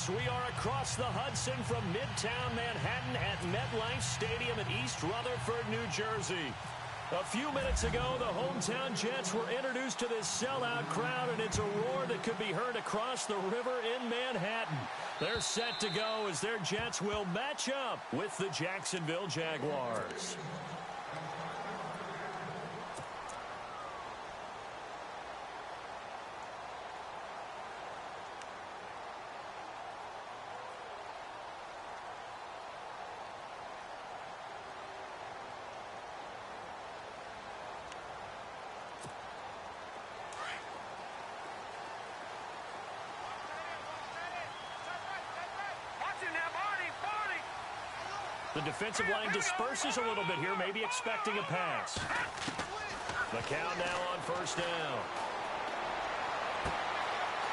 Yes, we are across the Hudson from Midtown Manhattan at MetLife Stadium in East Rutherford, New Jersey. A few minutes ago, the hometown Jets were introduced to this sellout crowd, and it's a roar that could be heard across the river in Manhattan. They're set to go as their Jets will match up with the Jacksonville Jaguars. The defensive line disperses a little bit here, maybe expecting a pass. McCown now on first down.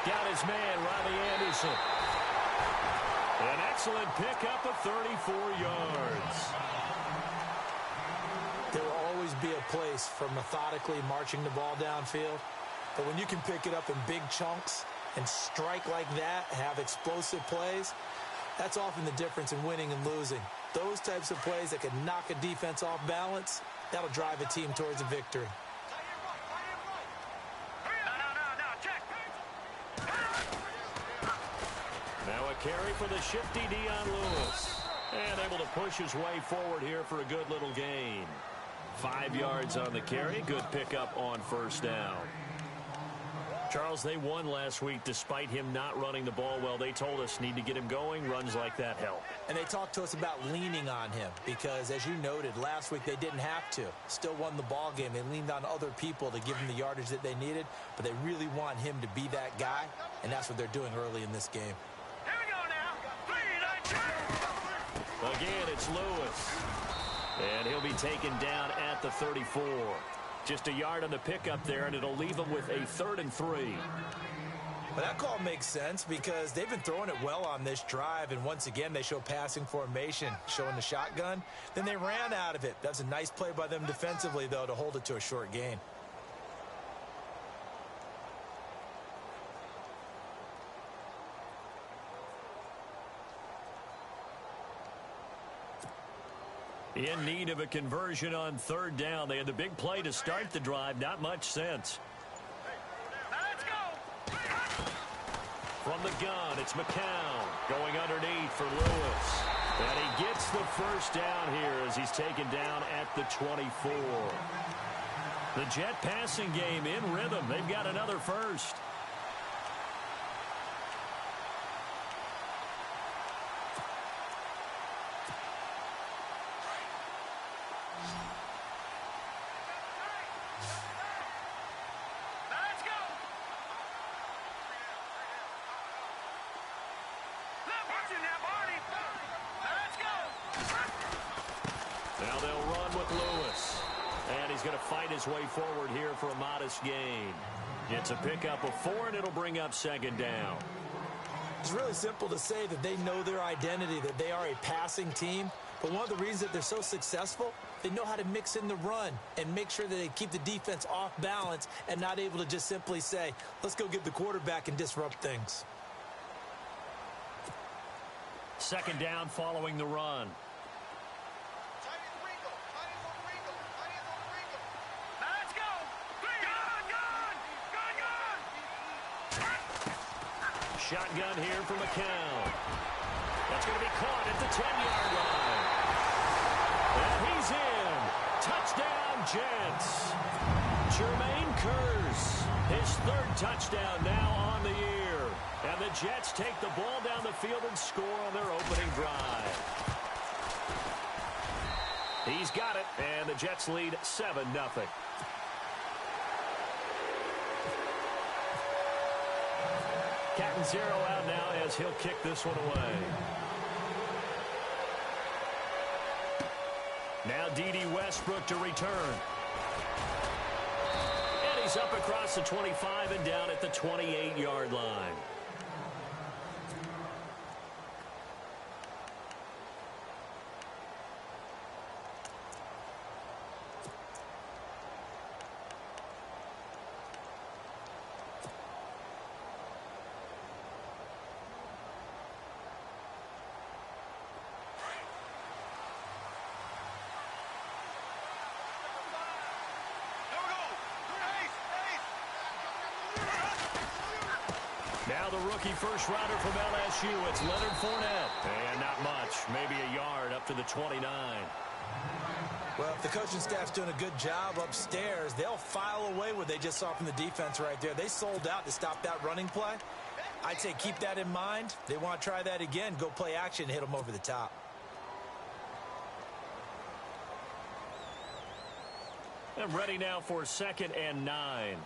Got his man, Riley Anderson. An excellent pickup of 34 yards. There will always be a place for methodically marching the ball downfield. But when you can pick it up in big chunks and strike like that, have explosive plays, that's often the difference in winning and losing. Those types of plays that can knock a defense off balance, that'll drive a team towards a victory. Now a carry for the shifty Dion Lewis. And able to push his way forward here for a good little gain. 5 yards on the carry. Good pickup on first down. Charles, they won last week despite him not running the ball well. They told us need to get him going. Runs like that help. And they talked to us about leaning on him because, as you noted, last week they didn't have to. Still won the ball game. They leaned on other people to give him the yardage that they needed, but they really want him to be that guy, and that's what they're doing early in this game. Here we go now. Again, it's Lewis. And he'll be taken down at the 34. Just a yard on the pickup there, and it'll leave him with a 3rd and 3. But that call makes sense because they've been throwing it well on this drive, and once again they show passing formation, showing the shotgun. Then they ran out of it. That's a nice play by them defensively, though, to hold it to a short gain. In need of a conversion on 3rd down. They had the big play to start the drive. Not much sense. Let's go. From the gun, it's McCown going underneath for Lewis. And he gets the first down here as he's taken down at the 24. The Jet passing game in rhythm. They've got another first. Now they'll run with Lewis. And he's going to fight his way forward here for a modest gain. It's a pickup of 4, and it'll bring up 2nd down. It's really simple to say that they know their identity, that they are a passing team. But one of the reasons that they're so successful, they know how to mix in the run and make sure that they keep the defense off balance and not able to just simply say, let's go get the quarterback and disrupt things. 2nd down following the run. Shotgun here for McCown. That's going to be caught at the 10-yard line. And he's in. Touchdown, Jets. Jermaine Kearse, his 3rd touchdown now on the year. And the Jets take the ball down the field and score on their opening drive. He's got it, and the Jets lead 7-0. Catanzaro out now as he'll kick this one away. Now D.D. Westbrook to return. And he's up across the 25 and down at the 28-yard line. the rookie first-rounder from LSU. It's Leonard Fournette. And not much, maybe a yard up to the 29. Well, if the coaching staff's doing a good job upstairs, they'll file away what they just saw from the defense right there. They sold out to stop that running play. I'd say keep that in mind. They want to try that again. Go play action, hit them over the top. And ready now for 2nd and 9.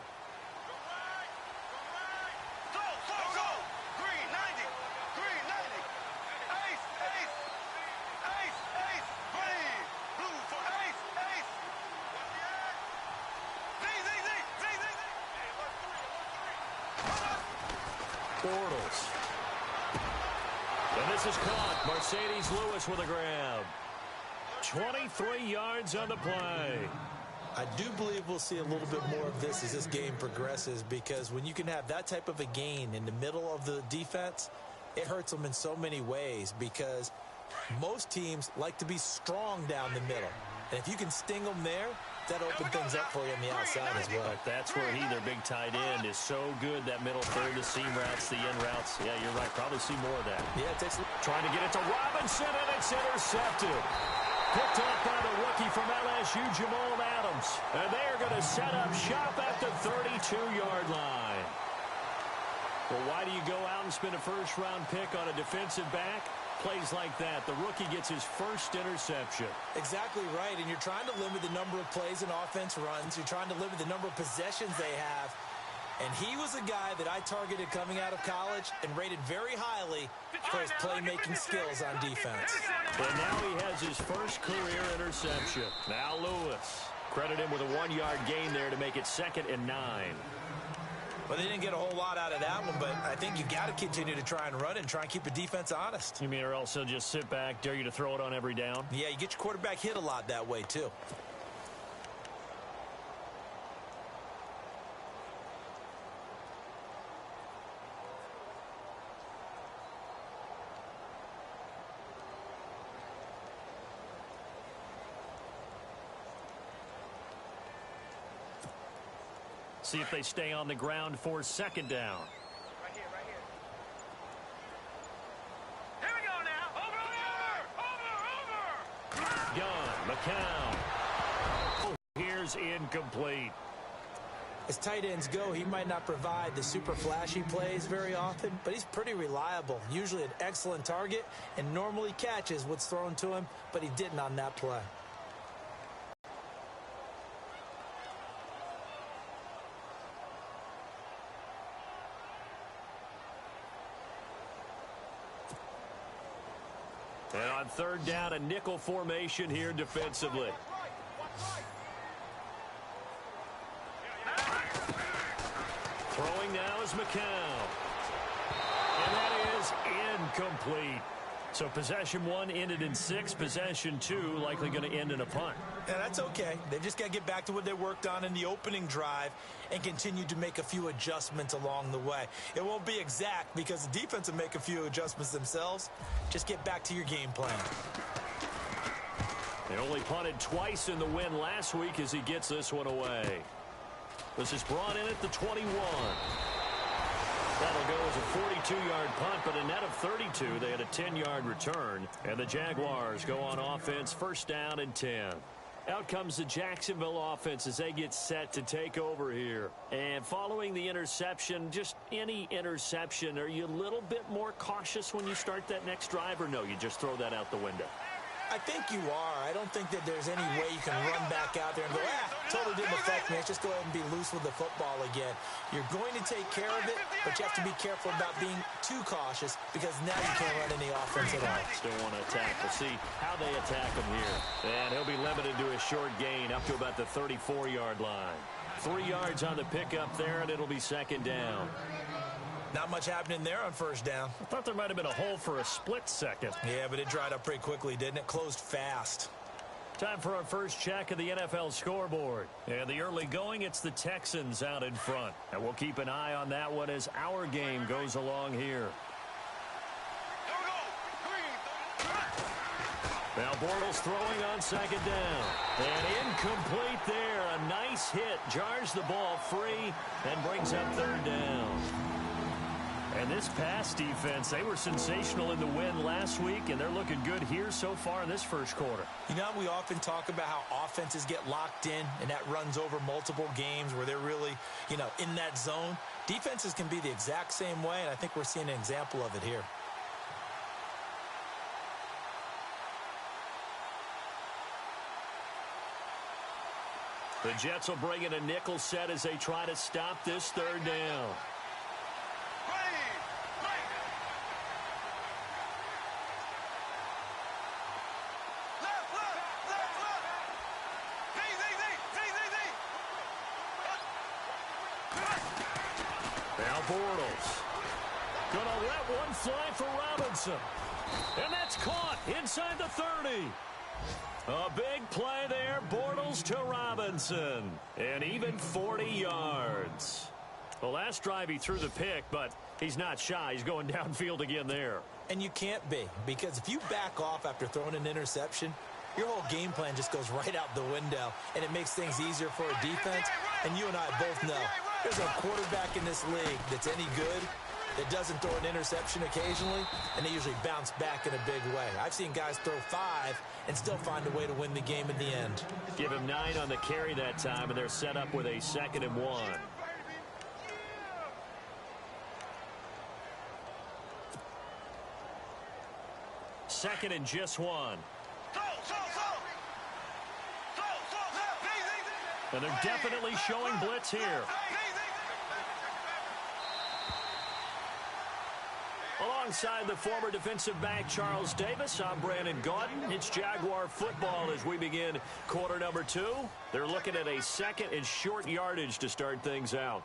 Bortles. And this is caught. Mercedes Lewis with a grab. 23 yards on the play. I do believe we'll see a little bit more of this as this game progresses, because when you can have that type of a gain in the middle of the defense, it hurts them in so many ways, because most teams like to be strong down the middle. And if you can sting them there, that opens things up for you on the outside as well. But that's where their big tight end, is so good. That middle third, the seam routes, the in routes. Yeah, you're right. Probably see more of that. Yeah, it takes... Trying to get it to Robinson, and it's intercepted. Picked up by the rookie from LSU, Jamal Adams. And they are going to set up shop at the 32-yard line. Well, why do you go out and spend a first-round pick on a defensive back? Plays like that. The rookie gets his first interception. Exactly right, and you're trying to limit the number of plays and offense runs. You're trying to limit the number of possessions they have. And he was a guy that I targeted coming out of college and rated very highly for his playmaking skills on defense. And now he has his first career interception. Now Lewis. Credit him with a 1-yard gain there to make it 2nd and 9. Well, they didn't get a whole lot out of that one, but I think you got to continue to try and run it and try and keep the defense honest. You mean, or else they'll just sit back, dare you to throw it on every down? Yeah, you get your quarterback hit a lot that way, too. See if they stay on the ground for 2nd down. Right here. Here we go now. Over. Gunn, McCown. Oh, here's incomplete. As tight ends go, he might not provide the super flashy plays very often, but he's pretty reliable. Usually an excellent target and normally catches what's thrown to him, but he didn't on that play. And on 3rd down, a nickel formation here defensively. Throwing now is McCown. And that is incomplete. So possession 1 ended in 6. Possession 2 likely going to end in a punt. Yeah, that's okay. They've just got to get back to what they worked on in the opening drive and continue to make a few adjustments along the way. It won't be exact because the defense will make a few adjustments themselves. Just get back to your game plan. They only punted twice in the win last week as he gets this one away. This is brought in at the 21. That'll go as a 42-yard punt, but a net of 32. They had a 10-yard return, and the Jaguars go on offense, 1st down and 10. Out comes the Jacksonville offense as they get set to take over here. And following the interception, just any interception, are you a little bit more cautious when you start that next drive, or no, you just throw that out the window? I think you are. I don't think that there's any way you can run back out there and go, totally didn't affect me. Let's just go ahead and be loose with the football again. You're going to take care of it, but you have to be careful about being too cautious because now you can't run any offense at all. Still want to attack. We'll see how they attack him here. And he'll be limited to a short gain up to about the 34-yard line. 3 yards on the pickup there, and it'll be 2nd down. Not much happening there on 1st down. I thought there might have been a hole for a split second. Yeah, but it dried up pretty quickly, didn't it? Closed fast. Time for our first check of the NFL scoreboard. And the early going, it's the Texans out in front. And we'll keep an eye on that one as our game goes along here. Now Bortles throwing on 2nd down. And incomplete there. A nice hit. Jars the ball free and brings up 3rd down. And this pass defense, they were sensational in the win last week, and they're looking good here so far in this first quarter. You know, we often talk about how offenses get locked in, and that runs over multiple games where they're really, in that zone. Defenses can be the exact same way, and I think we're seeing an example of it here. The Jets will bring in a nickel set as they try to stop this third down. Now Bortles. Gonna let one fly for Robinson. And that's caught inside the 30. A big play there, Bortles to Robinson. And even 40 yards. The last drive he threw the pick, but he's not shy. He's going downfield again there. And you can't be, because if you back off after throwing an interception, your whole game plan just goes right out the window, and it makes things easier for a defense. And you and I both know there's a quarterback in this league that's any good that doesn't throw an interception occasionally, and they usually bounce back in a big way. I've seen guys throw 5 and still find a way to win the game in the end. Give him 9 on the carry that time, and they're set up with a 2nd and 1. Second and just 1. And they're definitely showing blitz here. Alongside the former defensive back Charles Davis, I'm Brandon Gaudin. It's Jaguar football as we begin quarter number 2. They're looking at a 2nd and short yardage to start things out.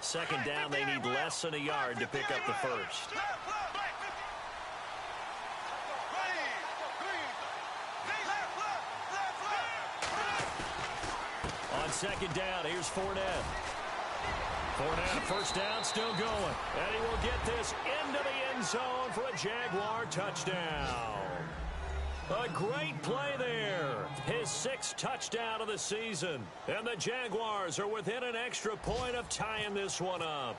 2nd down, they need less than a yard to pick up the first. On 2nd down, here's Fournette. Fournette, first down, still going. And he will get this into the end zone for a Jaguar touchdown. A great play there. His 6th touchdown of the season. And the Jaguars are within an extra point of tying this one up.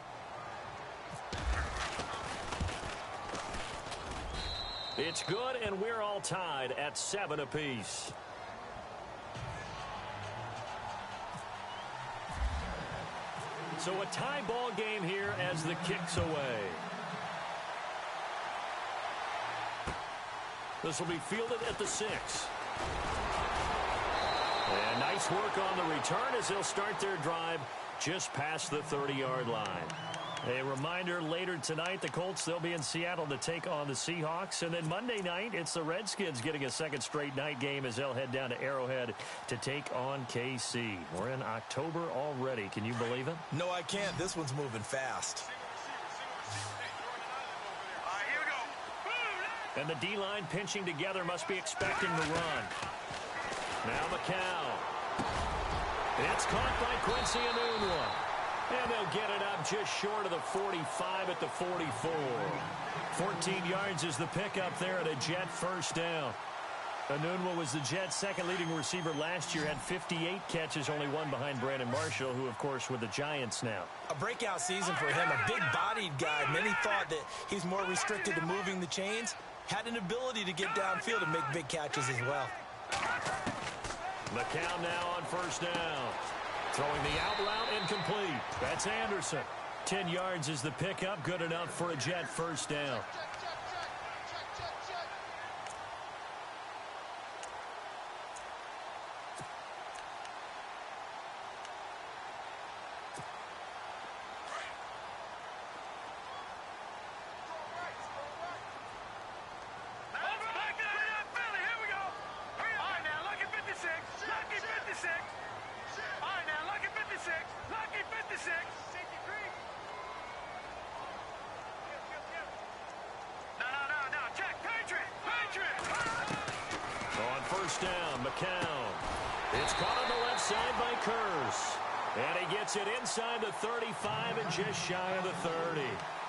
It's good, and we're all tied at 7 apiece. So a tie ball game here as the kick's away. This will be fielded at the 6. And nice work on the return as they'll start their drive just past the 30-yard line. A reminder, later tonight, the Colts, they'll be in Seattle to take on the Seahawks. And then Monday night, it's the Redskins getting a 2nd straight night game as they'll head down to Arrowhead to take on KC. We're in October already. Can you believe it? No, I can't. This one's moving fast. And the D-line pinching together must be expecting the run. Now McCown. It's caught by Quincy Enunwa. And they'll get it up just short of the 45 at the 44. 14 yards is the pickup there at a Jet first down. Enunwa was the Jets' 2nd leading receiver last year, had 58 catches, only 1 behind Brandon Marshall, who, of course, with the Giants now. A breakout season for him, a big-bodied guy. Many thought that he's more restricted to moving the chains. Had an ability to get downfield and make big catches as well. McCown now on first down. Throwing the out route incomplete. That's Anderson. 10 yards is the pickup. Good enough for a Jet first down. Down, McCown. It's caught on the left side by Kurz. And he gets it inside the 35 and just shy of the 30.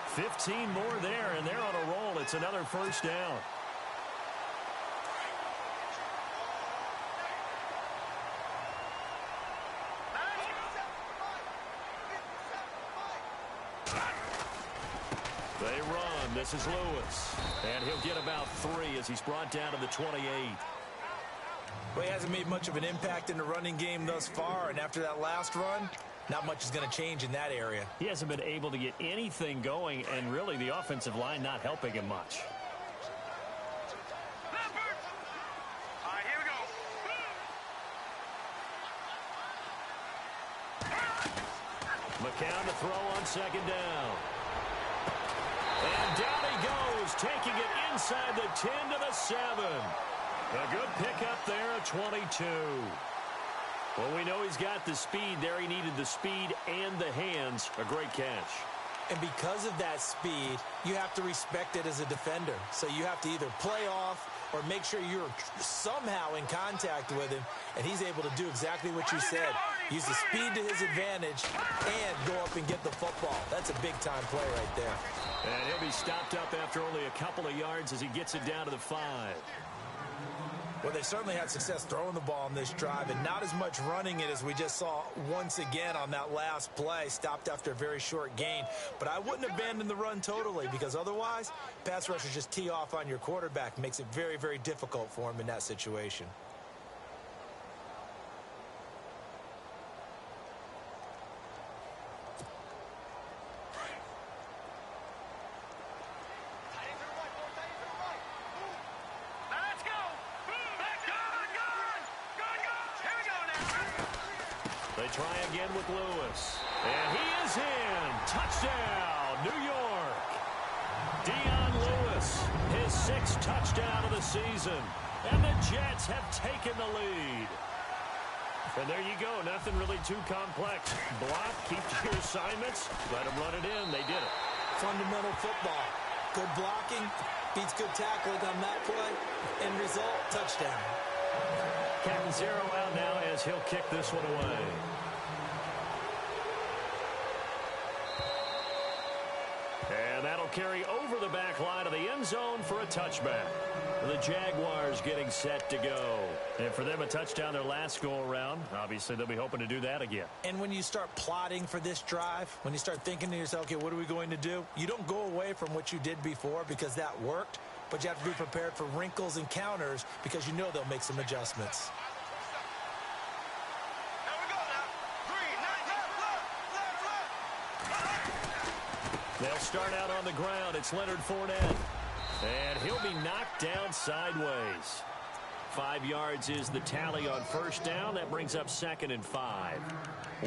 15 more there, and they're on a roll. It's another first down. They run. This is Lewis. And he'll get about 3 as he's brought down to the 28. Well, he hasn't made much of an impact in the running game thus far, and after that last run, not much is going to change in that area. He hasn't been able to get anything going, and really the offensive line not helping him much. All right, here we go. McCown to throw on second down. And down he goes, taking it inside the 10 to the 7. A good pickup there at 22. Well, we know he's got the speed there. He needed the speed and the hands. A great catch. And because of that speed, you have to respect it as a defender. So you have to either play off or make sure you're somehow in contact with him, and he's able to do exactly what you said. Use the speed to his advantage and go up and get the football. That's a big-time play right there. And he'll be stopped up after only a couple of yards as he gets it down to the 5. Well, they certainly had success throwing the ball on this drive and not as much running it as we just saw once again on that last play. Stopped after a very short gain. But I wouldn't abandon the run totally because otherwise, pass rushers just tee off on your quarterback. Makes it very, very difficult for him in that situation. Try again with Lewis. And he is in. Touchdown, New York. Dion Lewis, his 6th touchdown of the season. And the Jets have taken the lead. And there you go. Nothing really too complex. Block, keep to your assignments, let them run it in. They did it. Fundamental football. Good blocking, beats good tackling on that play. End result, touchdown. Captain Zero out now as he'll kick this one away. And that'll carry over the back line of the end zone for a touchback. The Jaguars getting set to go. And for them, a touchdown their last go-around. Obviously, they'll be hoping to do that again. And when you start plotting for this drive, when you start thinking to yourself, okay, what are we going to do? You don't go away from what you did before because that worked. But you have to be prepared for wrinkles and counters because you know they'll make some adjustments. They'll start out on the ground. It's Leonard Fournette. And he'll be knocked down sideways. 5 yards is the tally on first down. That brings up 2nd and 5.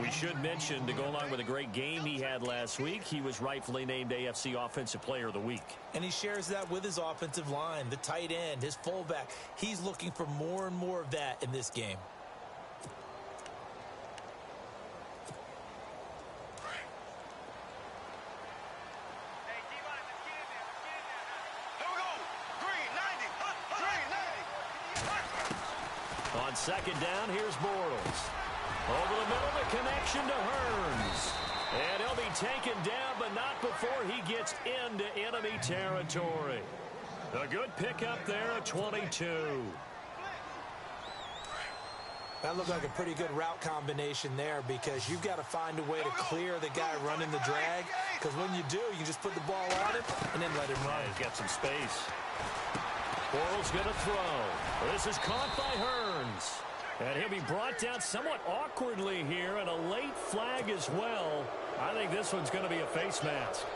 We should mention, to go along with a great game he had last week, he was rightfully named AFC Offensive Player of the Week. And he shares that with his offensive line, the tight end, his fullback. He's looking for more and more of that in this game. On second down, here's Bortles. Over the middle, the connection to Hearns. And he'll be taken down, but not before he gets into enemy territory. A good pickup there at 22. That looked like a pretty good route combination there because you've got to find a way to clear the guy running the drag. Because when you do, you just put the ball on him and then let him run. Yeah, he's got some space. Bortles going to throw. This is caught by Hearns. And he'll be brought down somewhat awkwardly here, and a late flag as well. I think this one's going to be a face mask.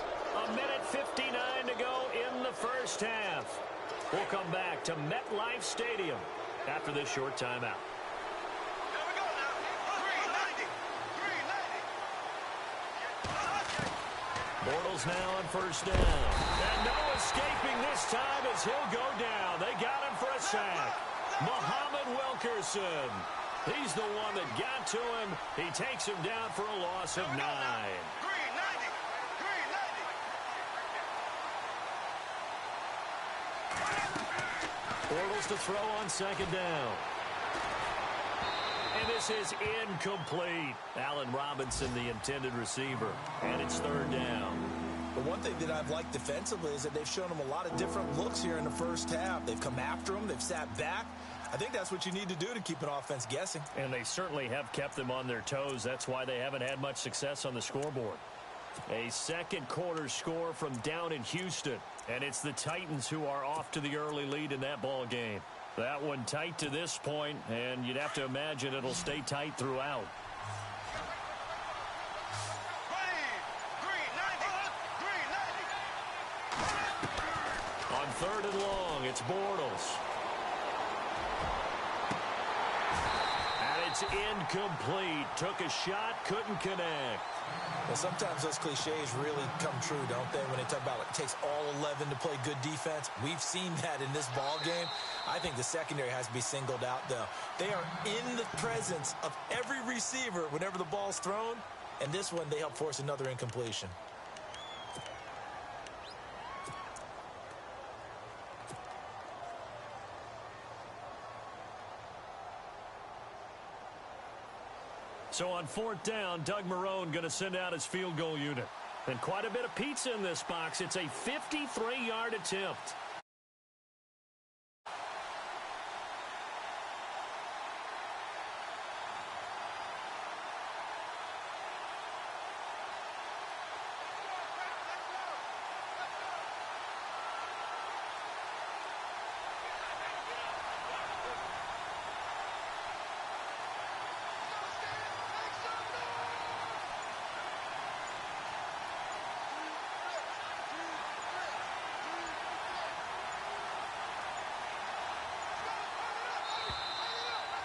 1:59 to go in the first half. We'll come back to MetLife Stadium after this short timeout. Bortles now on first down. And no escaping this time as he'll go down. They got him for a sack. Muhammad Wilkerson. He's the one that got to him. He takes him down for a loss of 9. Bortles to throw on second down. And this is incomplete. Allen Robinson, the intended receiver. And it's third down. But one thing that I've liked defensively is that they've shown him a lot of different looks here in the first half. They've come after him. They've sat back. I think that's what you need to do to keep an offense guessing. And they certainly have kept them on their toes. That's why they haven't had much success on the scoreboard. A second quarter score from down in Houston. And it's the Titans who are off to the early lead in that ball game. That one tight to this point, and you'd have to imagine it'll stay tight throughout. On third and long, it's Bortles. And it's incomplete. Took a shot, couldn't connect. Well, sometimes those cliches really come true, don't they, when they talk about it takes all 11 to play good defense. We've seen that in this ball game. I think the secondary has to be singled out, though. They are in the presence of every receiver whenever the ball's thrown, and this one they help force another incompletion. So on fourth down, Doug Marrone going to send out his field goal unit. And quite a bit of pizza in this box. It's a 53-yard attempt.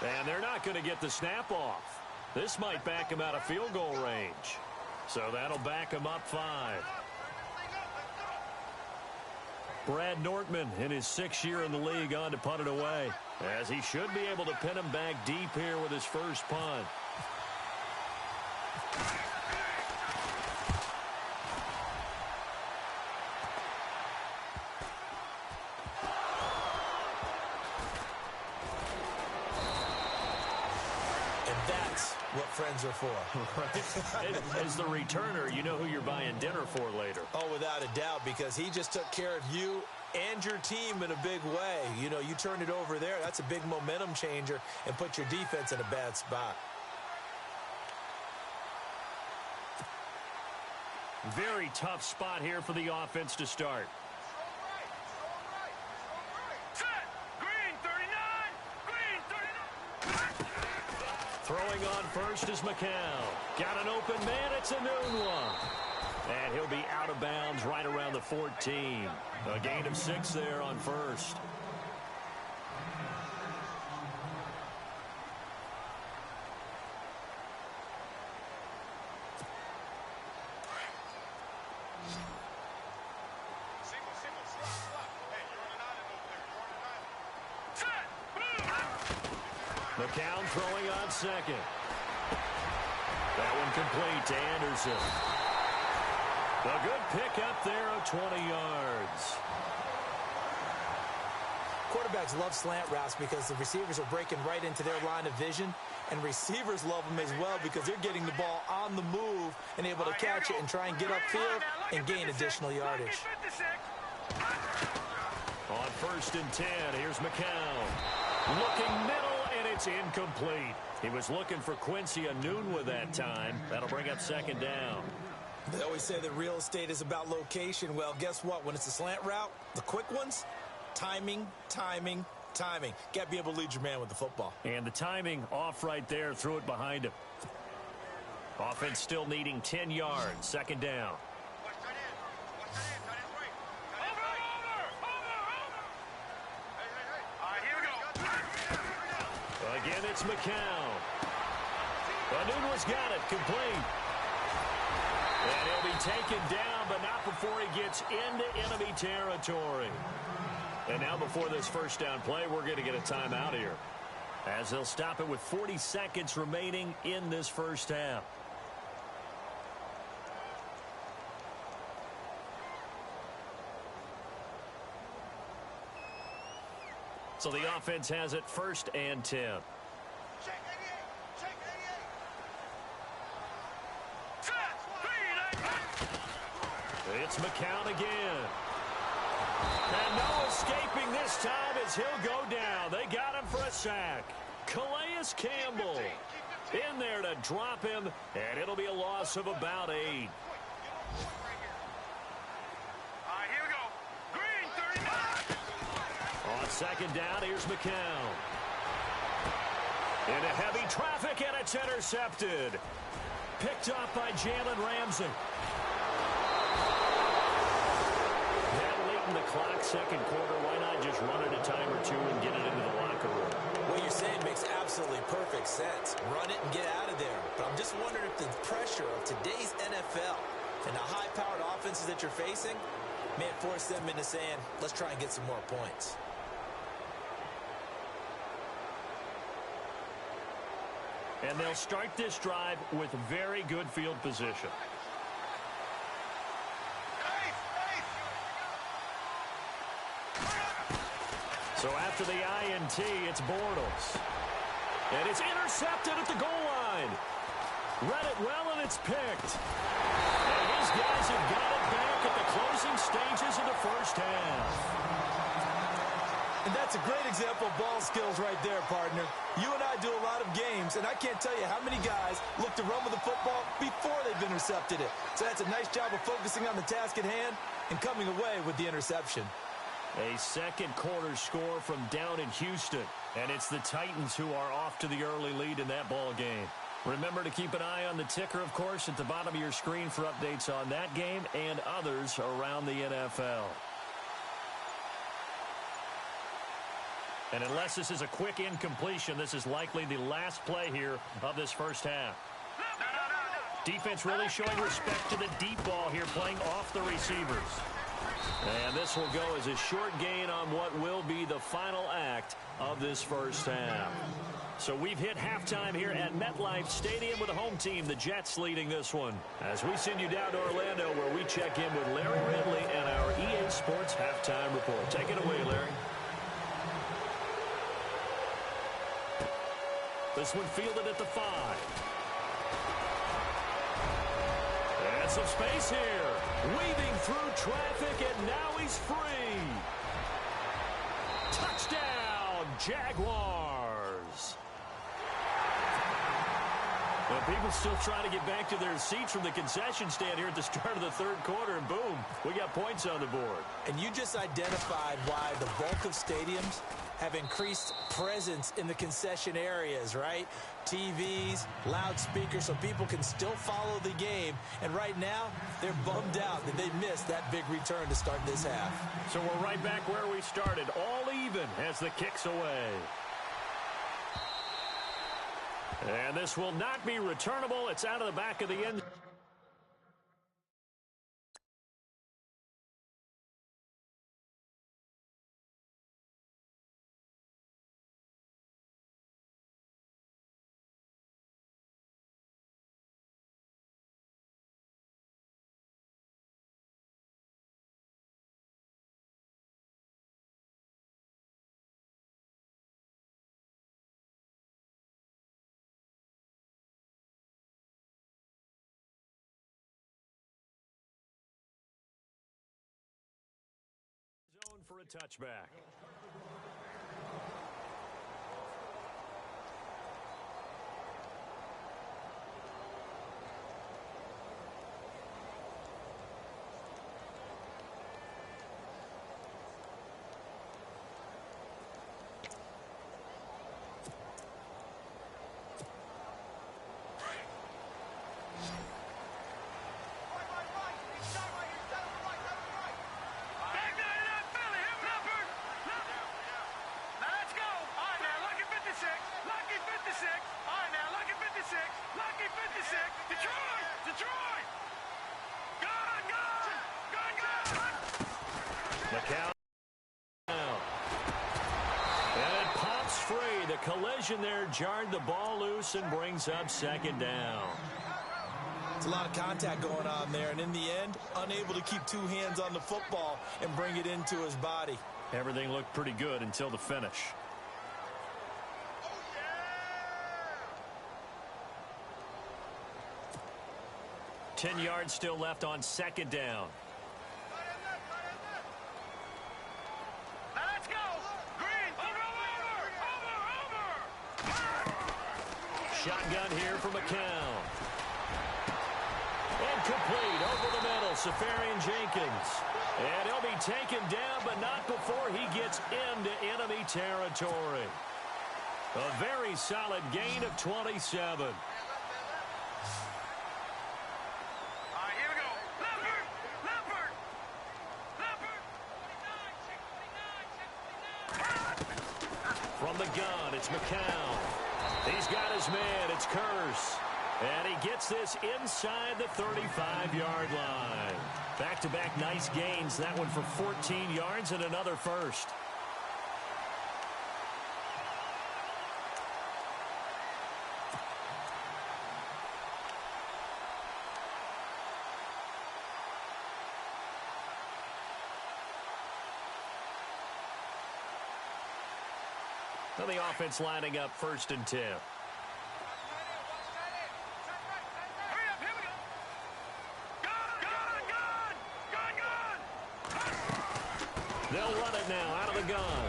And they're not going to get the snap off. This might back him out of field goal range. So that'll back him up 5. Brad Nortman in his 6th year in the league on to punt it away, as he should be able to pin him back deep here with his first punt. What friends are for. Right. As the returner, you know who you're buying dinner for later. Oh, without a doubt, because he just took care of you and your team in a big way. You know, you turned it over there. That's a big momentum changer and put your defense in a bad spot. Very tough spot here for the offense to start. Throwing on first is McCown. Got an open man. It's a noon one. And he'll be out of bounds right around the 14. A gain of 6 there on first. McCown throwing on second. That one complete to Anderson. A good pickup there of 20 yards. Quarterbacks love slant routes because the receivers are breaking right into their line of vision, and receivers love them as well because they're getting the ball on the move and able to catch it and try and get upfield and gain additional yardage. On first and 10, here's McCown. Looking middle. It's incomplete. He was looking for Quincy Enunwa that time. That'll bring up second down. They always say that real estate is about location. Well, guess what? When it's a slant route, the quick ones, timing, timing, timing. Got to be able to lead your man with the football. And the timing off right there. Threw it behind him. Offense still needing 10 yards. Second down. Again, it's McCown. Enunwa's got it. Complete. And he'll be taken down, but not before he gets into enemy territory. And now before this first down play, we're going to get a timeout here, as they'll stop it with 40 seconds remaining in this first half. So the offense has it first and 10. Check 88. Check 88. It's McCown again. And no escaping this time as he'll go down. They got him for a sack. Calais Campbell in there to drop him, and it'll be a loss of about 8. All right, here we go. Green, 39. On second down, here's McCown. Into heavy traffic, and it's intercepted. Picked off by Jalen Ramsey. That late in the clock, second quarter, why not just run it a time or two and get it into the locker room? What you're saying makes absolutely perfect sense. Run it and get out of there. But I'm just wondering if the pressure of today's NFL and the high-powered offenses that you're facing may force them into saying, let's try and get some more points. And they'll start this drive with very good field position. So after the INT, it's Bortles. And it's intercepted at the goal line. Read it well, and it's picked. And his guys have got it back at the closing stages of the first half. And that's a great example of ball skills right there, partner. You and I do a lot of games, and I can't tell you how many guys look to run with the football before they've intercepted it. So that's a nice job of focusing on the task at hand and coming away with the interception. A second quarter score from down in Houston, and it's the Titans who are off to the early lead in that ball game. Remember to keep an eye on the ticker, of course, at the bottom of your screen for updates on that game and others around the NFL. And unless this is a quick incompletion, this is likely the last play here of this first half. Defense really showing respect to the deep ball here, playing off the receivers. And this will go as a short gain on what will be the final act of this first half. So we've hit halftime here at MetLife Stadium with the home team, the Jets, leading this one. As we send you down to Orlando, where we check in with Larry Ridley and our EA Sports Halftime Report. Take it away, Larry. This one fielded at the 5. And some space here. Weaving through traffic, and now he's free. Touchdown, Jaguars. Well, people still trying to get back to their seats from the concession stand here at the start of the third quarter, and boom, we got points on the board. And you just identified why the bulk of stadiums have increased presence in the concession areas, right? TVs, loudspeakers, so people can still follow the game. And right now, they're bummed out that they missed that big return to start this half. So we're right back where we started, all even as the kick's away. And this will not be returnable. It's out of the back of the end. For a touchback. McCown. And it pops free. The collision there jarred the ball loose and brings up second down. It's a lot of contact going on there, and in the end, unable to keep two hands on the football and bring it into his body. Everything looked pretty good until the finish. Oh, yeah! 10 yards still left on second down. Shotgun here for McCown. And complete over the middle. Safarian Jenkins. And he'll be taken down, but not before he gets into enemy territory. A very solid gain of 27. From the gun, it's McCown. He's got his man. It's Curse. And he gets this inside the 35-yard line. Back-to-back nice gains. That one for 14 yards and another first. So the offense lining up 1st and 10. They'll run it now out of the gun.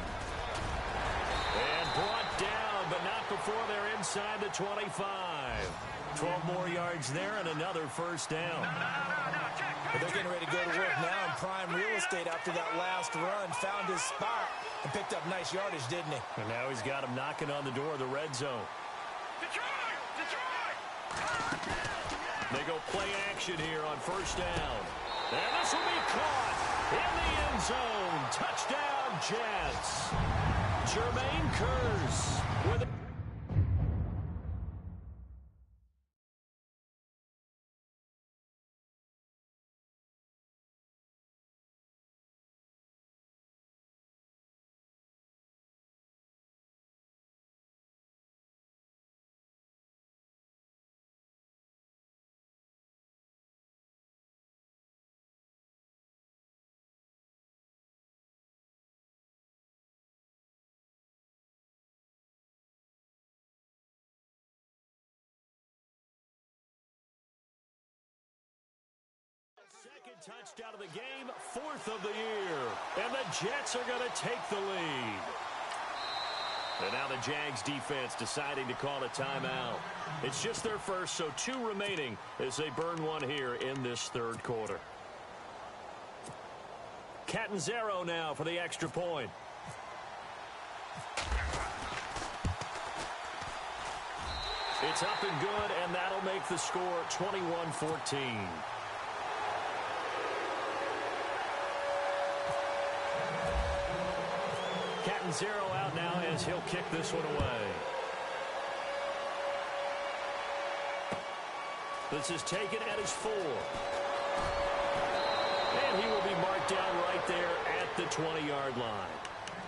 And brought down, but not before they're inside the 25. 12 more yards there and another first down. But they're getting ready to go to work now in prime real estate after that last run. Found his spot and picked up nice yardage, didn't he? And now he's got him knocking on the door of the red zone. They go play action here on 1st down. And this will be caught in the end zone. Touchdown, Jets. Jermaine Curse with a second touchdown of the game, 4th of the year. And the Jets are going to take the lead. And now the Jags defense deciding to call a timeout. It's just their first, so 2 remaining as they burn one here in this 3rd quarter. Catanzaro now for the extra point. It's up and good, and that'll make the score 21-14. Catanzaro out now as he'll kick this one away. This is taken at his 4. And he will be marked down right there at the 20-yard line.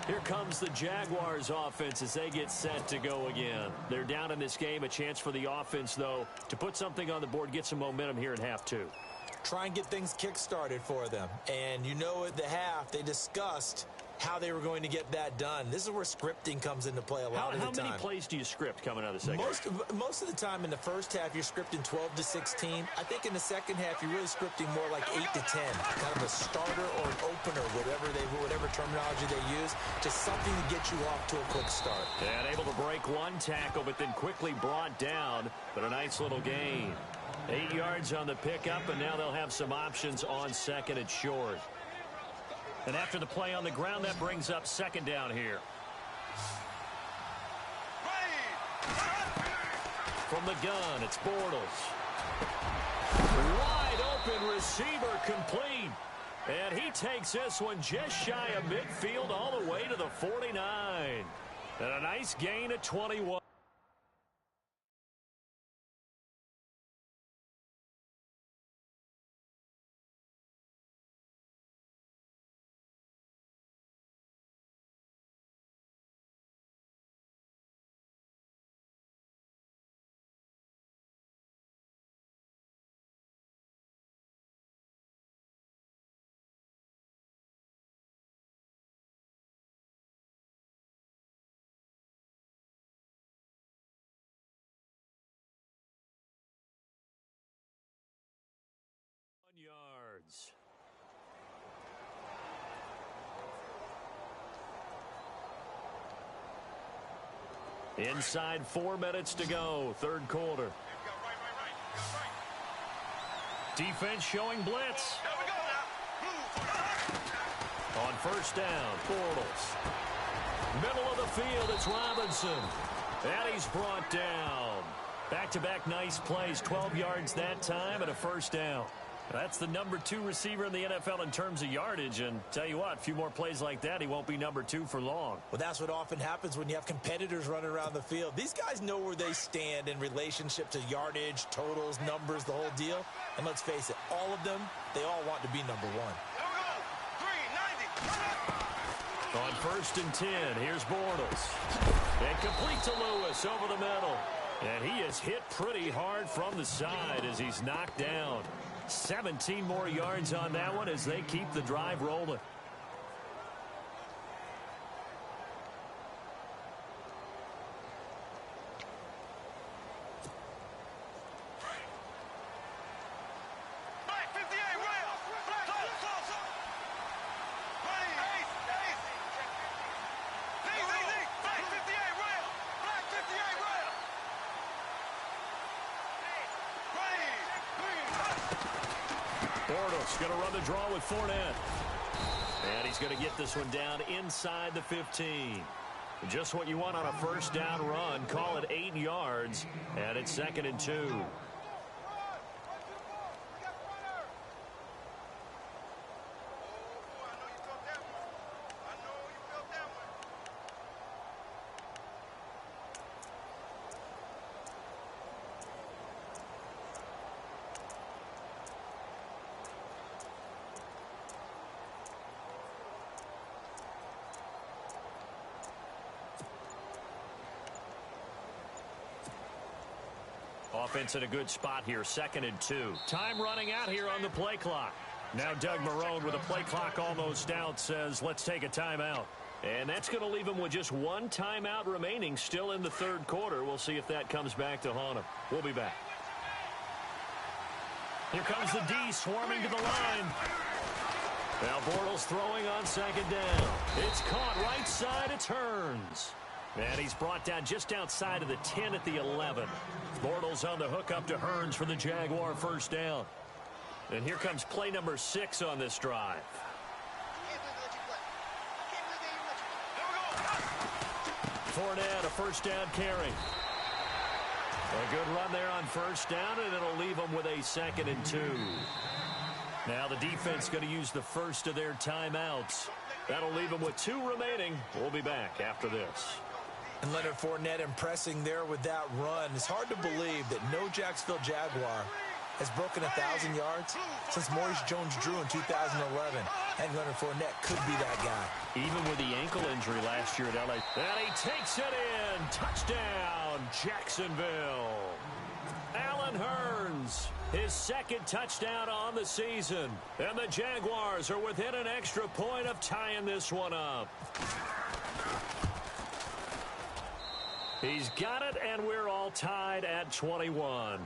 Here comes the Jaguars offense as they get set to go again. They're down in this game. A chance for the offense, though, to put something on the board, get some momentum here in half 2. Try and get things kick-started for them. And you know at the half, they discussed how they were going to get that done. This is where scripting comes into play a lot of the time. How many plays do you script coming out of the second? Most of the time in the first half, you're scripting 12 to 16. I think in the second half, you're really scripting more like 8 to 10. Kind of a starter or an opener, whatever terminology they use, just something to get you off to a quick start. And able to break one tackle, but then quickly brought down, but a nice little gain. 8 yards on the pickup, and now they'll have some options on 2nd and short. And after the play on the ground, that brings up 2nd down here. From the gun, it's Bortles. Wide open receiver complete. And he takes this one just shy of midfield all the way to the 49. And a nice gain of 21. Yards. Inside 4 minutes to go, 3rd quarter. Defense showing blitz. Here we go now. On first down, Bortles. Middle of the field, it's Robinson. And he's brought down. Back-to-back nice plays, 12 yards that time and a first down. That's the number 2 receiver in the NFL in terms of yardage. And tell you what, a few more plays like that, he won't be number 2 for long. Well, that's what often happens when you have competitors running around the field. These guys know where they stand in relationship to yardage, totals, numbers, the whole deal. And let's face it, all of them, they all want to be number 1. Here we go. 390. On first and 10, here's Bortles. And complete to Lewis over the middle. And he is hit pretty hard from the side as he's knocked down. 17 more yards on that one as they keep the drive rolling. Black 58 rail. Black Black 58 rail. Black 58 rail. Bortles going to run the draw with Fournette. And he's going to get this one down inside the 15. Just what you want on a first down run. Call it 8 yards. And it's 2nd and 2. Offense in a good spot here, 2nd and 2. Time running out here on the play clock. Now Doug Marrone with a play clock almost out says, let's take a timeout. And that's going to leave him with just 1 timeout remaining still in the 3rd quarter. We'll see if that comes back to haunt him. We'll be back. Here comes the D swarming to the line. Now Bortles throwing on 2nd down. It's caught right side, it turns. And he's brought down just outside of the 10 at the 11. Bortles on the hook up to Hearns for the Jaguar first down. And here comes play number 6 on this drive. Fournette, a first down carry. A good run there on first down, and it'll leave them with a 2nd and 2. Now the defense going to use the first of their timeouts. That'll leave them with 2 remaining. We'll be back after this. And Leonard Fournette impressing there with that run. It's hard to believe that no Jacksonville Jaguar has broken 1,000 yards since Maurice Jones-Drew in 2011. And Leonard Fournette could be that guy. Even with the ankle injury last year at LA. And he takes it in. Touchdown, Jacksonville. Allen Hearns, his 2nd touchdown on the season. And the Jaguars are within an extra point of tying this one up. He's got it, and we're all tied at 21.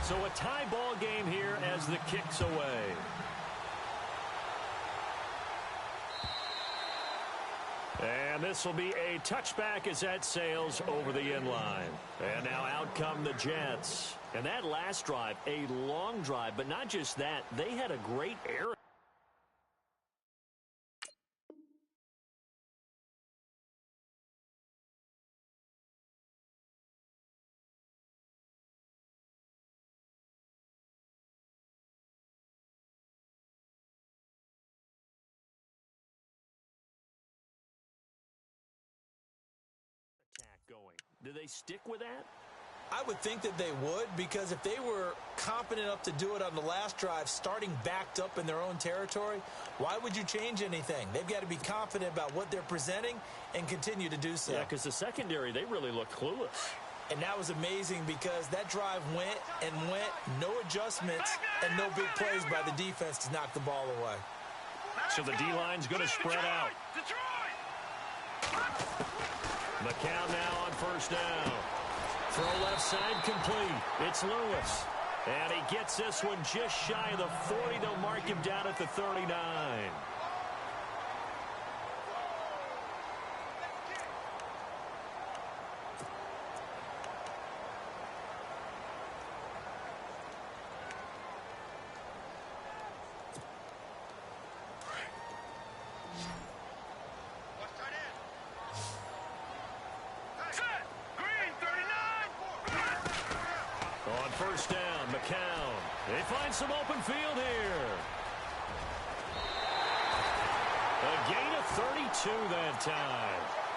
So a tie ball game here as the kick's away. And this will be a touchback as that sails over the inline. And now out come the Jets. And that last drive, a long drive, but not just that, they had a great air. Going. Do they stick with that? I would think that they would, because if they were competent enough to do it on the last drive, starting backed up in their own territory, why would you change anything? They've got to be confident about what they're presenting and continue to do so. Yeah, because the secondary, they really looked clueless. And that was amazing because that drive went and went, no adjustments, and no big plays by the defense to knock the ball away. So the D-line's going to spread out. The count now on first down. Throw left side complete. It's Lewis. And he gets this one just shy of the 40. They'll mark him down at the 39. On first down, McCown. They find some open field here. A gain of 32 that time.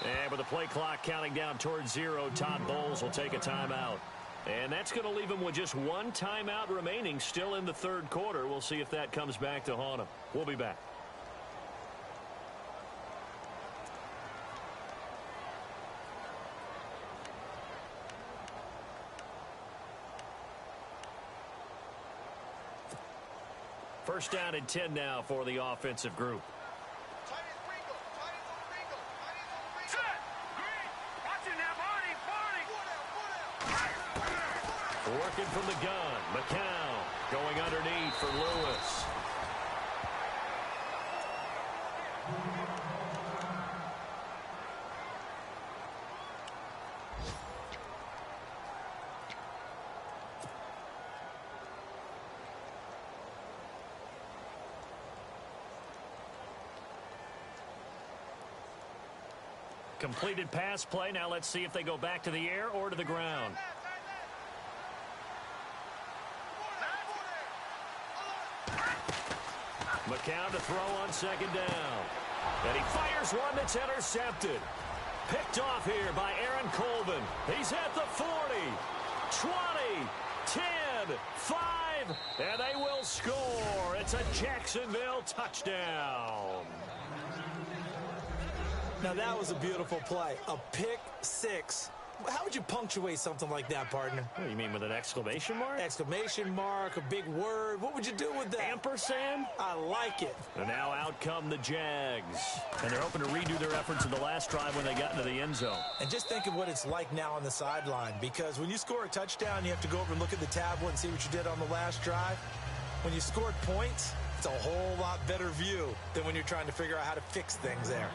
And with the play clock counting down towards 0, Todd Bowles will take a timeout. And that's going to leave him with just one timeout remaining still in the third quarter. We'll see if that comes back to haunt him. We'll be back. First down and 10 now for the offensive group. Working from the gun, McCown going underneath for Lewis. Completed pass play. Now let's see if they go back to the air or to the ground. McCown to throw on second down. And he fires one that's intercepted. Picked off here by Aaron Colvin. He's at the 40, 20, 10, 5, and they will score. It's a Jacksonville touchdown. Now that was a beautiful play. A pick six. How would you punctuate something like that, partner? What do you mean, with an exclamation mark? Exclamation mark, a big word. What would you do with that? Ampersand? I like it. And now out come the Jags. And they're hoping to redo their efforts in the last drive when they got into the end zone. And just think of what it's like now on the sideline, because when you score a touchdown, you have to go over and look at the tablet and see what you did on the last drive. When you scored points, it's a whole lot better view than when you're trying to figure out how to fix things there.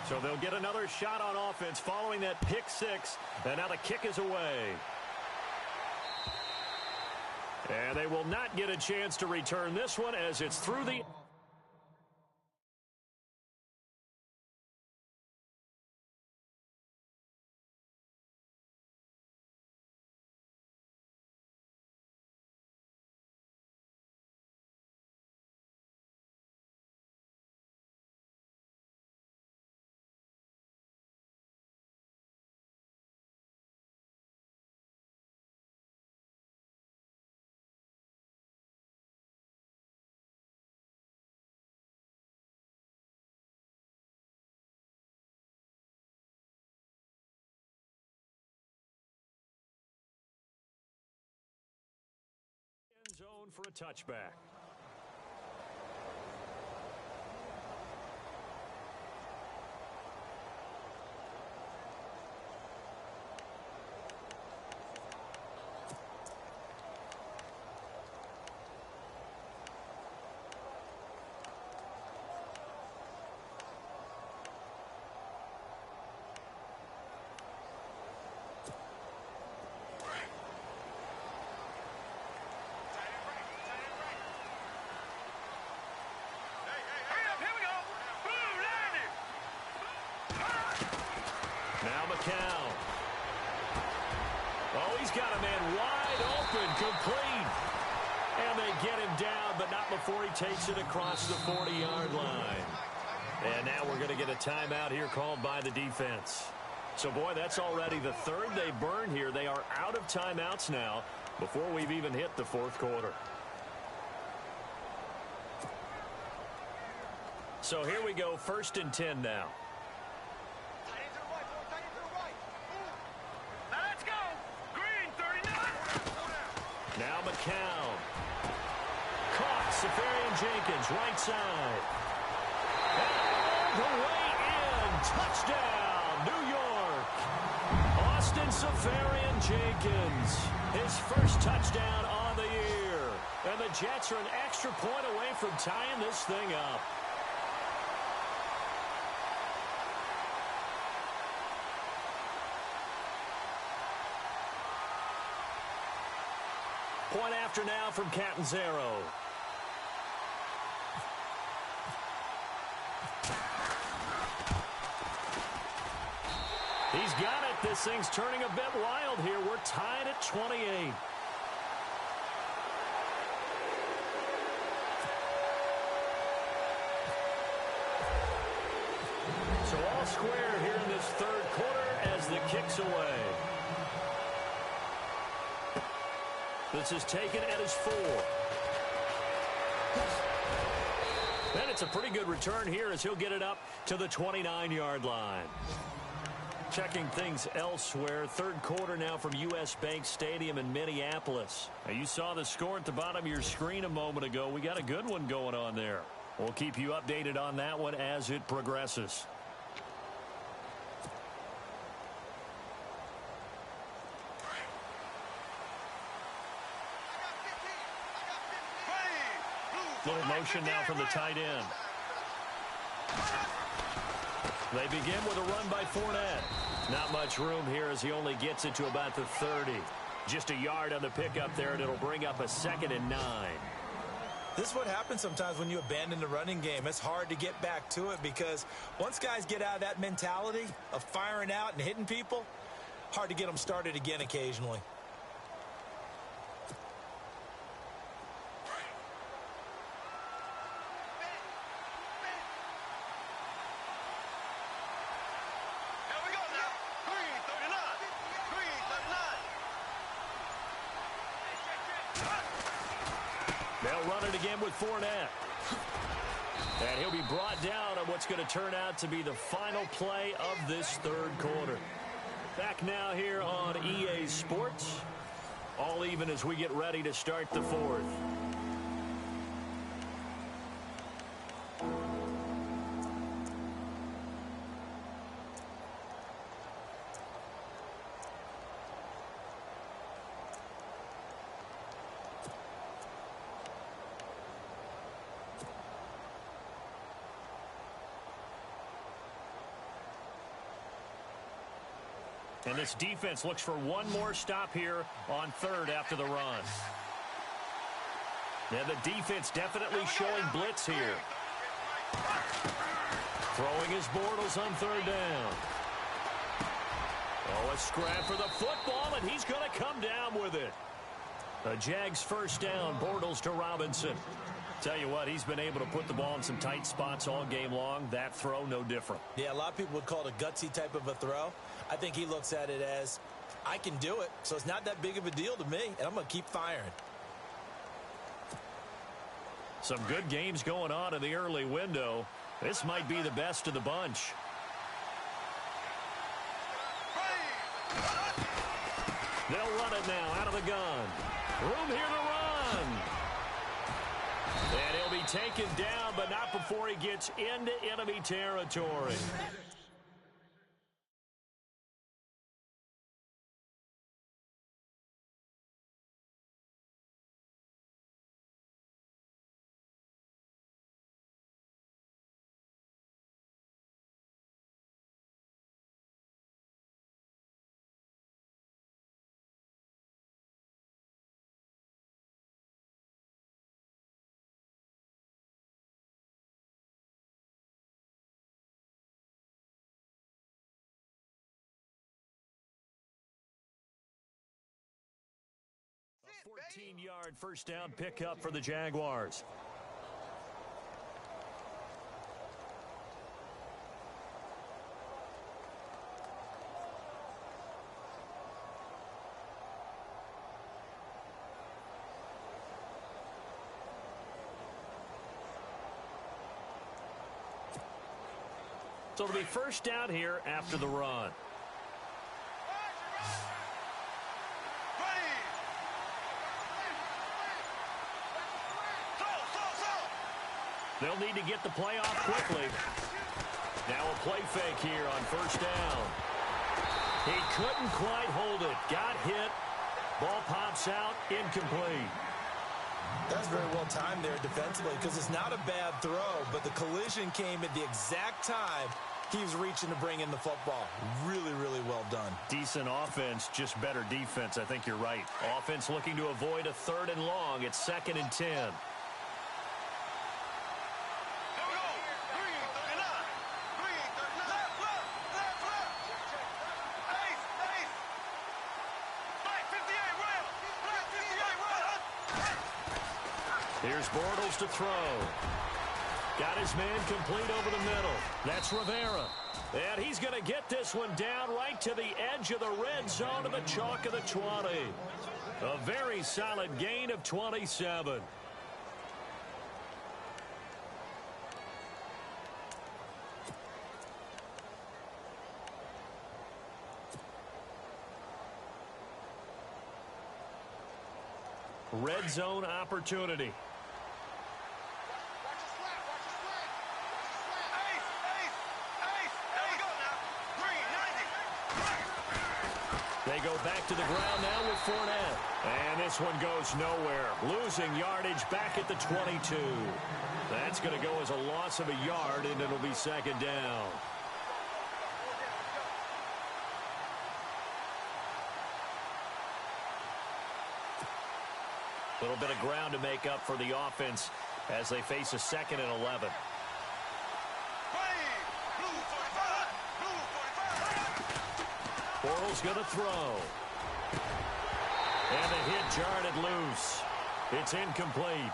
So they'll get another shot on offense following that pick six. And now the kick is away. And they will not get a chance to return this one as it's through the... zone for a touchback. Now McCown. Oh, he's He's got a man wide open, complete. And they get him down, but not before he takes it across the 40-yard line. And now we're going to get a timeout here called by the defense. So, boy, that's already the third they burned here. They are out of timeouts now before we've even hit the fourth quarter. So here we go, 1st and 10 now. Now let's go. Green, 39. Now McCown. Caught, Safarian-Jenkins, right side. All the way in. Touchdown, New York. Austin Safarian-Jenkins. His first touchdown on the year. And the Jets are an extra point away from tying this thing up. Point after now from Catanzaro. He's got it. This thing's turning a bit wild here. We're tied at 28. So all square here in this third quarter as the kick's away. This is taken at his 4. And it's a pretty good return here as he'll get it up to the 29-yard line. Checking things elsewhere. Third quarter now from U.S. Bank Stadium in Minneapolis. Now, you saw the score at the bottom of your screen a moment ago. We got a good one going on there. We'll keep you updated on that one as it progresses. Little motion now from the tight end. They begin with a run by Fournette. Not much room here as he only gets it to about the 30. Just a yard on the pickup there, and it'll bring up a 2nd and 9. This is what happens sometimes when you abandon the running game. It's hard to get back to it because once guys get out of that mentality of firing out and hitting people, hard to get them started again occasionally. They'll run it again with Fournette. And he'll be brought down on what's going to turn out to be the final play of this third quarter. Back now here on EA Sports. All even as we get ready to start the fourth. And this defense looks for one more stop here on third after the run. And the defense definitely showing blitz here. Throwing his Bortles on third down. Oh, a scrap for the football, and he's going to come down with it. The Jags first down, Bortles to Robinson. Tell you what, he's been able to put the ball in some tight spots all game long. That throw, no different. Yeah, a lot of people would call it a gutsy type of a throw. I think he looks at it as, I can do it, so it's not that big of a deal to me, and I'm going to keep firing. Some good games going on in the early window. This might be the best of the bunch. They'll run it now out of the gun. Room here to run. And he'll be taken down, but not before he gets into enemy territory. 14-yard first down pickup for the Jaguars. So it'll be first down here after the run. They'll need to get the play off quickly. Now a play fake here on first down. He couldn't quite hold it. Got hit. Ball pops out. Incomplete. That's very well timed there defensively because it's not a bad throw, but the collision came at the exact time he was reaching to bring in the football. Really, really well done. Decent offense, just better defense. I think you're right. Offense looking to avoid a 3rd and long. It's 2nd and 10. Here's Bortles to throw. Got his man complete over the middle. That's Rivera. And he's going to get this one down right to the edge of the red zone of the chalk of the 20. A very solid gain of 27. Red zone opportunity. They go back to the ground now with Fournette. And this one goes nowhere. Losing yardage back at the 22. That's going to go as a loss of a yard, and it'll be 2nd down. A little bit of ground to make up for the offense as they face a 2nd and 11. Bortles going to throw. And the hit jarred it loose. It's incomplete.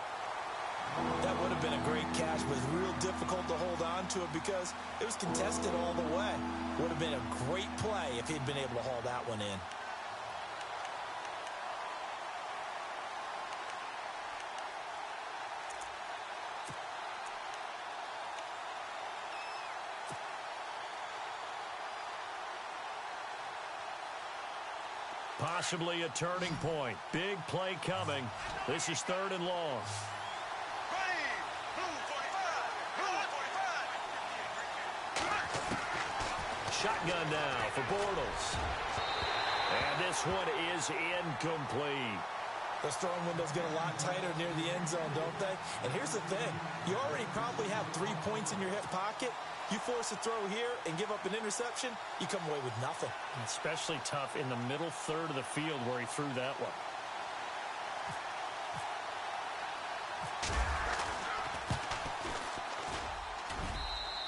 That would have been a great catch, but it's real difficult to hold on to it because it was contested all the way. Would have been a great play if he'd been able to haul that one in. Possibly a turning point. Big play coming. This is 3rd and long. Shotgun now for Bortles. And this one is incomplete. Those throwing windows get a lot tighter near the end zone, don't they? And here's the thing. You already probably have 3 points in your hip pocket. You force a throw here and give up an interception, you come away with nothing. Especially tough in the middle 3rd of the field where he threw that one.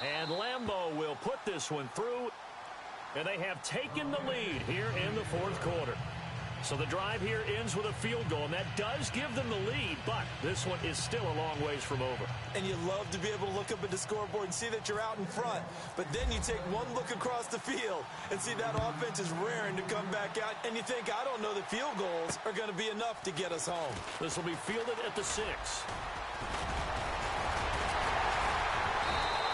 And Lambeau will put this one through. And they have taken the lead here in the 4th quarter. So the drive here ends with a field goal, and that does give them the lead, but this one is still a long ways from over. And you love to be able to look up at the scoreboard and see that you're out in front. But then you take one look across the field and see that offense is raring to come back out, and you think, I don't know that field goals are going to be enough to get us home. This will be fielded at the 6.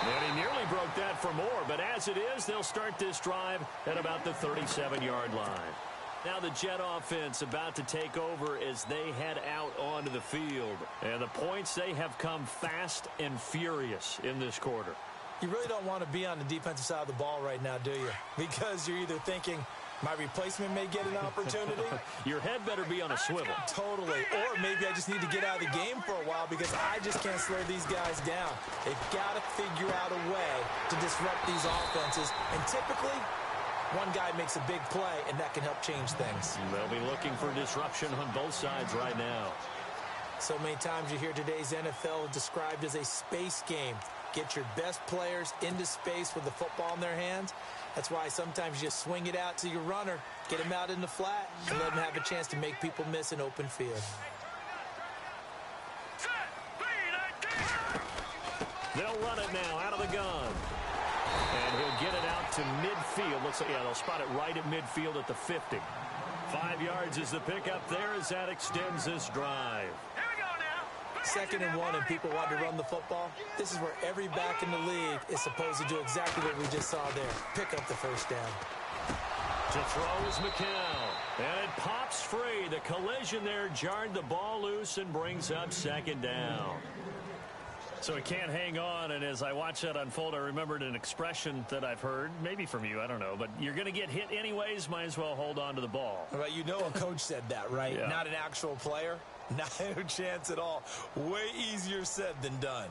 And he nearly broke that for more, but as it is, they'll start this drive at about the 37-yard line. Now the Jet offense about to take over as they head out onto the field. And the points, they have come fast and furious in this quarter. You really don't want to be on the defensive side of the ball right now, do you? Because you're either thinking, my replacement may get an opportunity. Your head better be on a swivel. Totally. Or maybe I just need to get out of the game for a while because I just can't slow these guys down. They've got to figure out a way to disrupt these offenses. And typically, one guy makes a big play, and that can help change things. They'll be looking for disruption on both sides right now. So many times you hear today's NFL described as a space game. Get your best players into space with the football in their hands. That's why sometimes you just swing it out to your runner, get him out in the flat, and let him have a chance to make people miss an open field. They'll run it now out of the gun. And he'll get it out to midfield. Looks like, yeah, they'll spot it right at midfield at the 50. 5 yards is the pickup there as that extends this drive. 2nd and 1 and people want to run the football. This is where every back in the league is supposed to do exactly what we just saw there. Pick up the first down. To throw is McCown. And it pops free. The collision there jarred the ball loose and brings up 2nd down. So it can't hang on, and as I watch that unfold, I remembered an expression that I've heard, maybe from you, I don't know, but you're going to get hit anyways, might as well hold on to the ball. Well, you know a coach said that, right? Yeah. Not an actual player. Not a chance at all. Way easier said than done.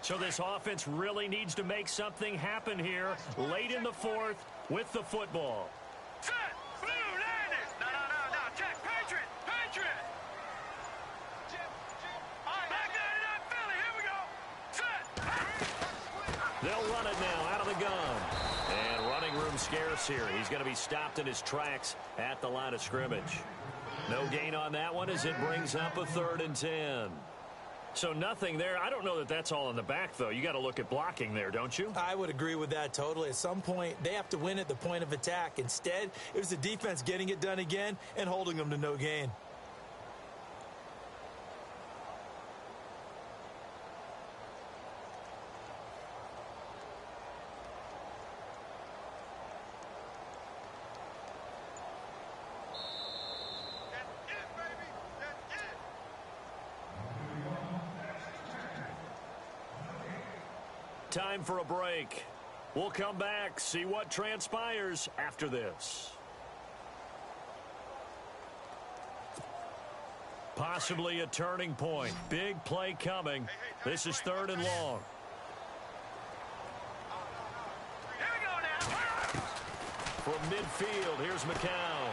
So this offense really needs to make something happen here late in the 4th with the football. Set! Blue, landed! No, check! Patriot! Back that it up, Philly! Here we go! Set! They'll run it now out of the gun. And running room scarce here. He's going to be stopped in his tracks at the line of scrimmage. No gain on that one as it brings up a 3rd and 10. So nothing there. I don't know that that's all in the back, though. You got to look at blocking there, don't you? I would agree with that totally. At some point, they have to win at the point of attack. Instead, it was the defense getting it done again and holding them to no gain. Time for a break. We'll come back, see what transpires after this. Possibly a turning point. Big play coming. This is 3rd and long. Here we go now! From midfield, here's McCown.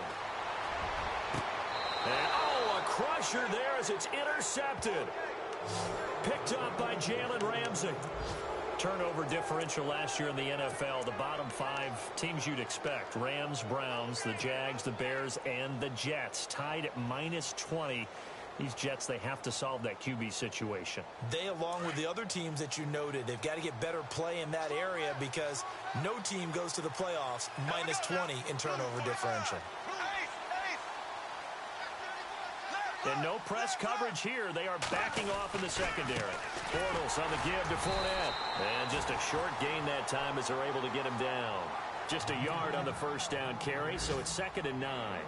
And, a crusher there as it's intercepted. Picked up by Jalen Ramsey. Turnover differential last year in the NFL, the bottom 5 teams you'd expect. Rams, Browns, the Jags, the Bears, and the Jets. Tied at -20. These Jets, they have to solve that QB situation. They, along with the other teams that you noted, they've got to get better play in that area because no team goes to the playoffs -20 in turnover differential. And no press coverage here. They are backing off in the secondary. Bortles on the give to Fournette. And just a short gain that time as they're able to get him down. Just a yard on the first down carry, so it's 2nd and 9.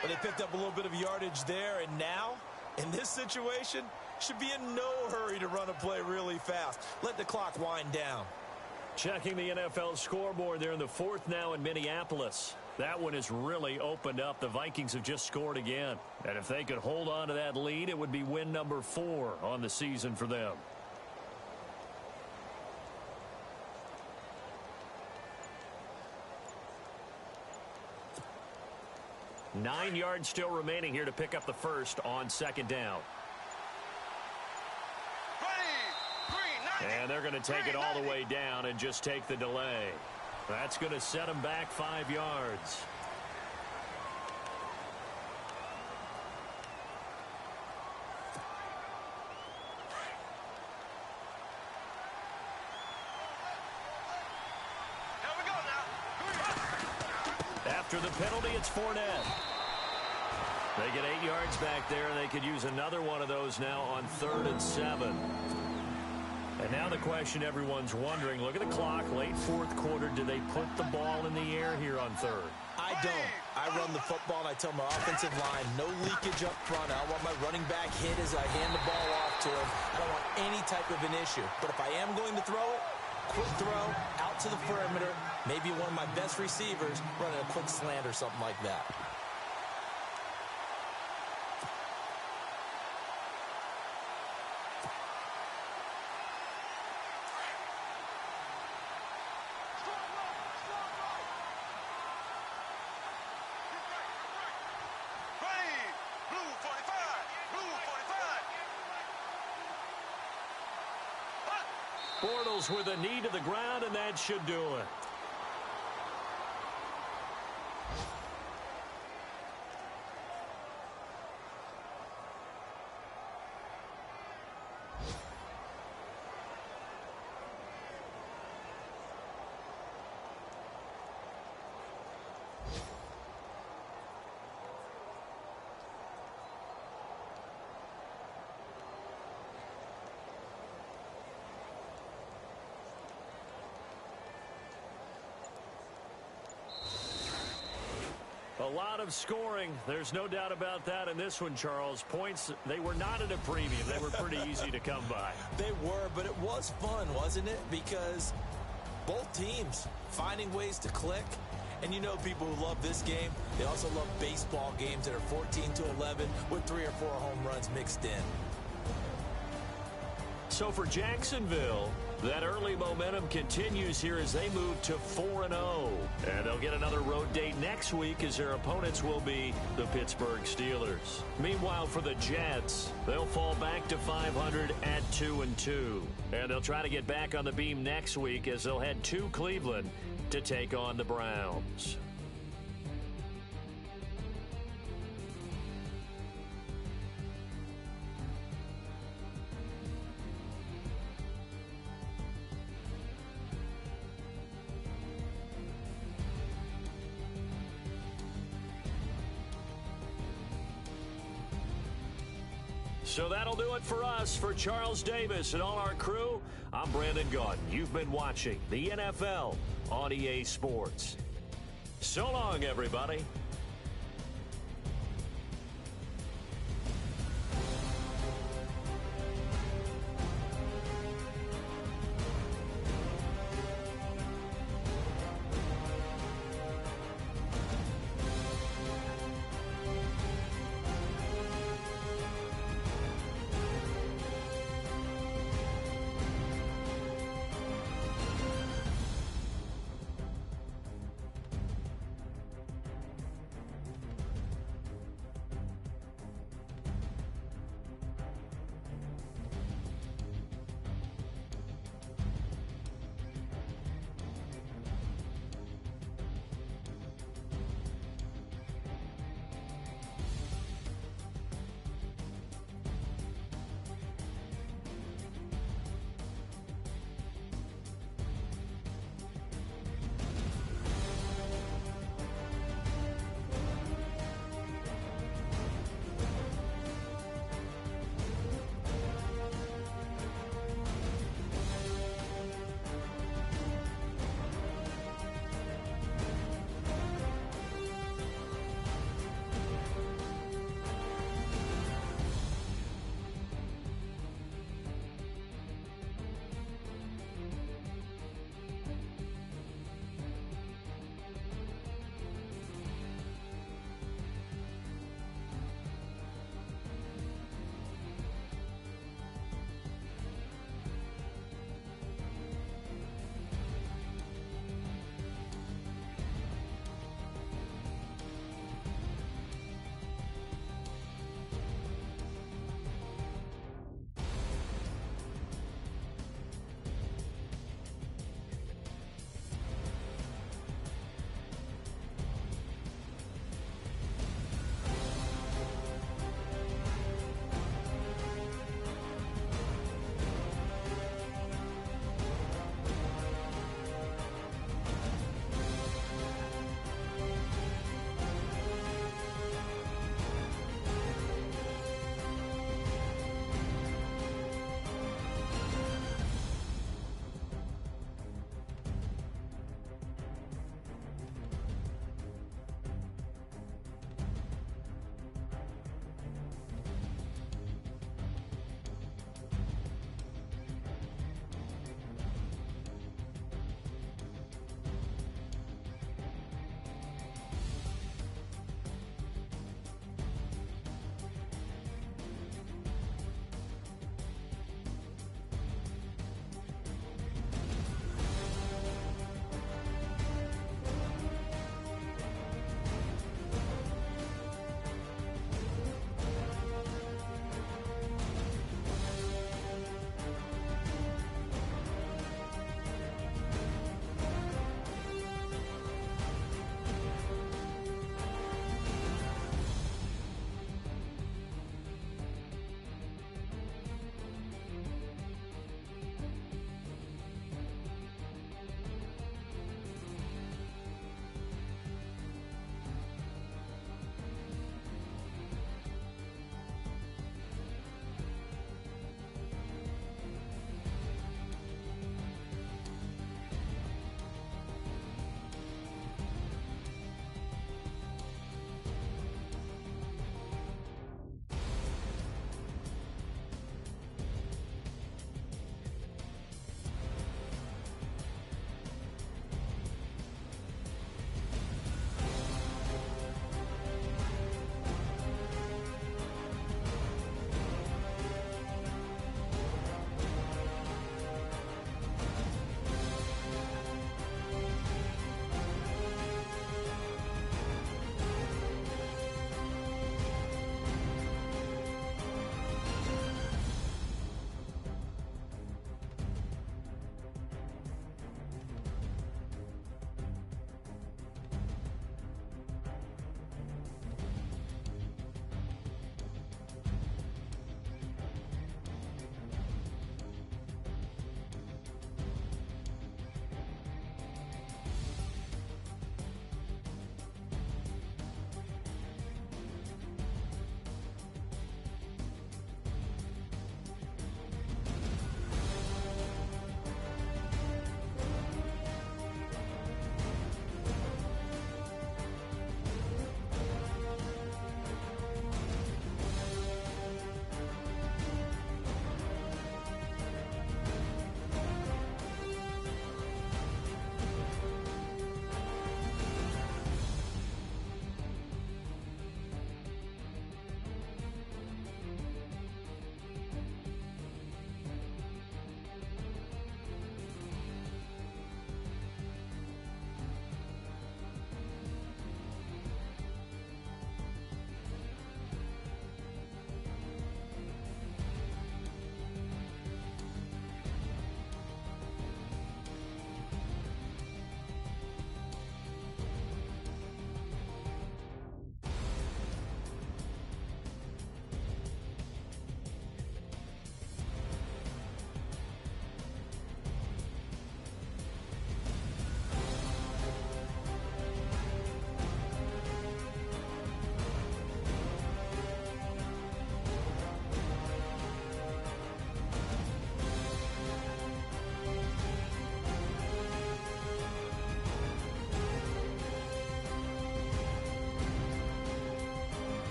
But they picked up a little bit of yardage there, and now, in this situation, should be in no hurry to run a play really fast. Let the clock wind down. Checking the NFL scoreboard there in the 4th now in Minneapolis. That one has really opened up. The Vikings have just scored again. And if they could hold on to that lead, it would be win number 4 on the season for them. Nine yards still remaining here to pick up the first on 2nd down. And they're going to take it all the way down and just take the delay. That's going to set them back 5 yards. Here we go now. After the penalty, it's Fournette. They get 8 yards back there, and they could use another one of those now on 3rd and 7. And now the question everyone's wondering, look at the clock, late 4th quarter, do they put the ball in the air here on 3rd? I don't. I run the football, and I tell my offensive line, no leakage up front. I don't want my running back hit as I hand the ball off to him. I don't want any type of an issue. But if I am going to throw it, quick throw, out to the perimeter, maybe one of my best receivers running a quick slant or something like that. Bortles with a knee to the ground, and that should do it. A lot of scoring. There's no doubt about that in this one, Charles. Points, they were not at a premium. They were pretty easy to come by. They were, but it was fun, wasn't it? Because both teams finding ways to click. And you know people who love this game, they also love baseball games that are 14-11 with 3 or 4 home runs mixed in. So for Jacksonville, that early momentum continues here as they move to 4-0. And they'll get another road date next week as their opponents will be the Pittsburgh Steelers. Meanwhile, for the Jets, they'll fall back to 500 at 2-2. And they'll try to get back on the beam next week as they'll head to Cleveland to take on the Browns. So that'll do it for us. For Charles Davis and all our crew, I'm Brandon Gaudin. You've been watching the NFL on EA Sports. So long, everybody.